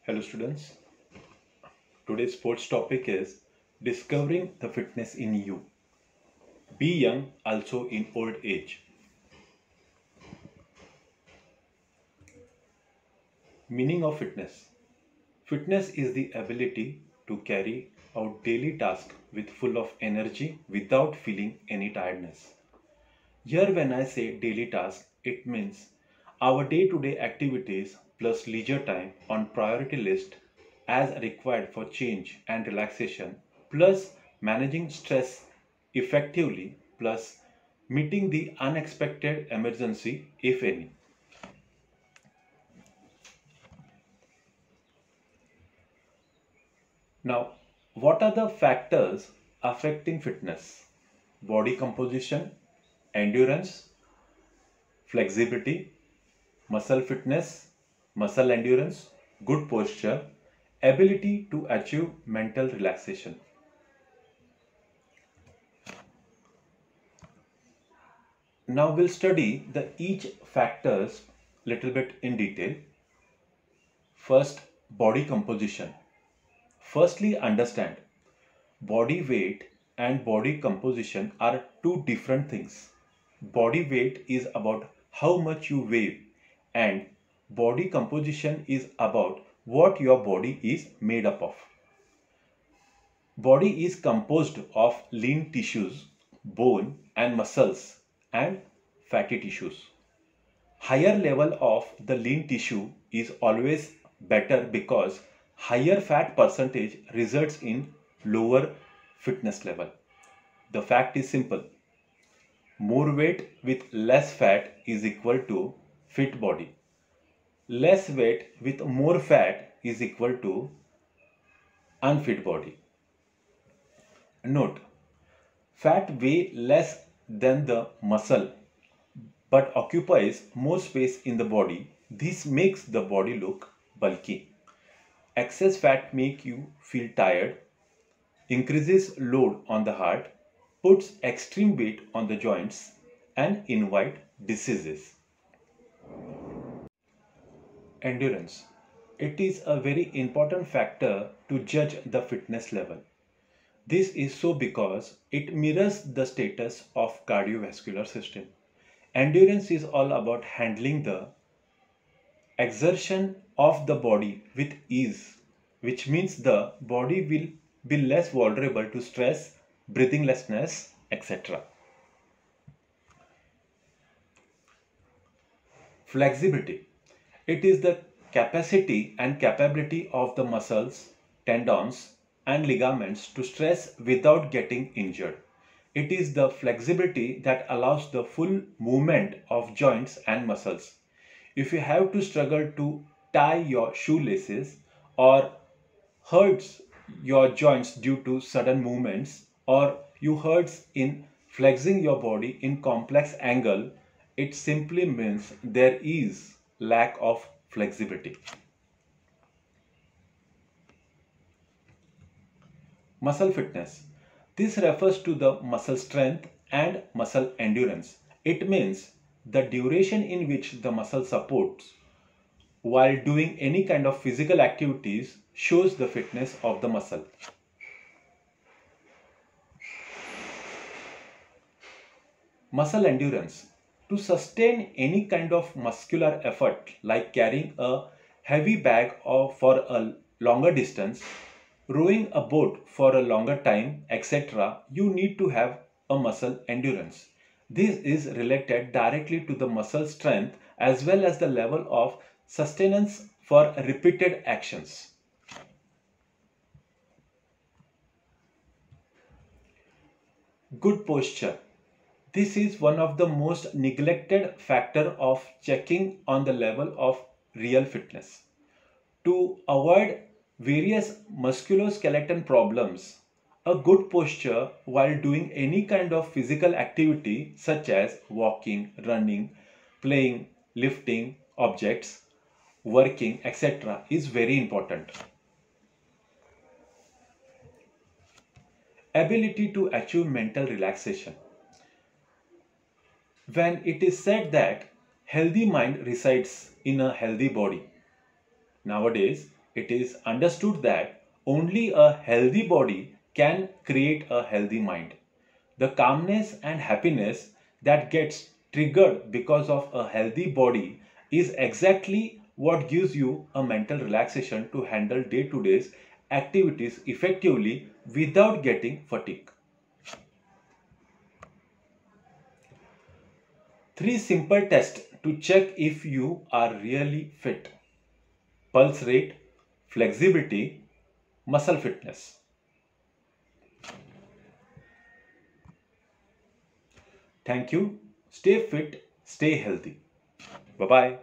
Hello students, today's sports topic is discovering the fitness in you. Be young also in old age. Meaning of fitness. Fitness is the ability to carry out daily tasks with full of energy without feeling any tiredness. Here when I say daily task, it means our day-to-day activities plus leisure time on priority list as required for change and relaxation plus managing stress effectively plus meeting the unexpected emergency if any. Now, what are the factors affecting fitness? Body composition, endurance, flexibility, muscle fitness, muscle endurance, good posture, ability to achieve mental relaxation. Now we'll study the each factors little bit in detail. First, body composition. Firstly, understand body weight and body composition are two different things. Body weight is about how much you weigh and body composition is about what your body is made up of. Body is composed of lean tissues, bone and muscles and fatty tissues. Higher level of the lean tissue is always better because higher fat percentage results in lower fitness level. The fact is simple. More weight with less fat is equal to fit body. Less weight with more fat is equal to unfit body. Note, fat weighs less than the muscle but occupies more space in the body. This makes the body look bulky. Excess fat makes you feel tired, increases load on the heart, puts extreme weight on the joints and invite diseases. Endurance. It is a very important factor to judge the fitness level. This is so because it mirrors the status of cardiovascular system. Endurance is all about handling the exertion of the body with ease, which means the body will be less vulnerable to stress, breathinglessness, etc. Flexibility. It is the capacity and capability of the muscles, tendons, and ligaments to stress without getting injured. It is the flexibility that allows the full movement of joints and muscles. If you have to struggle to tie your shoelaces or hurts your joints due to sudden movements or you hurts in flexing your body in complex angle, it simply means there is lack of flexibility. Muscle fitness. This refers to the muscle strength and muscle endurance. It means the duration in which the muscle supports while doing any kind of physical activities shows the fitness of the muscle. Muscle endurance. To sustain any kind of muscular effort like carrying a heavy bag for a longer distance, rowing a boat for a longer time, etc., you need to have a muscle endurance. This is related directly to the muscle strength as well as the level of sustenance for repeated actions. Good posture. This is one of the most neglected factor of checking on the level of real fitness. To avoid various musculoskeletal problems, a good posture while doing any kind of physical activity such as walking, running, playing, lifting objects, working, etc. is very important. Ability to achieve mental relaxation. When it is said that healthy mind resides in a healthy body, nowadays it is understood that only a healthy body can create a healthy mind. The calmness and happiness that gets triggered because of a healthy body is exactly what gives you a mental relaxation to handle day-to-day activities effectively without getting fatigued. Three simple tests to check if you are really fit: pulse rate, flexibility, muscle fitness. Thank you. Stay fit, stay healthy. Bye bye.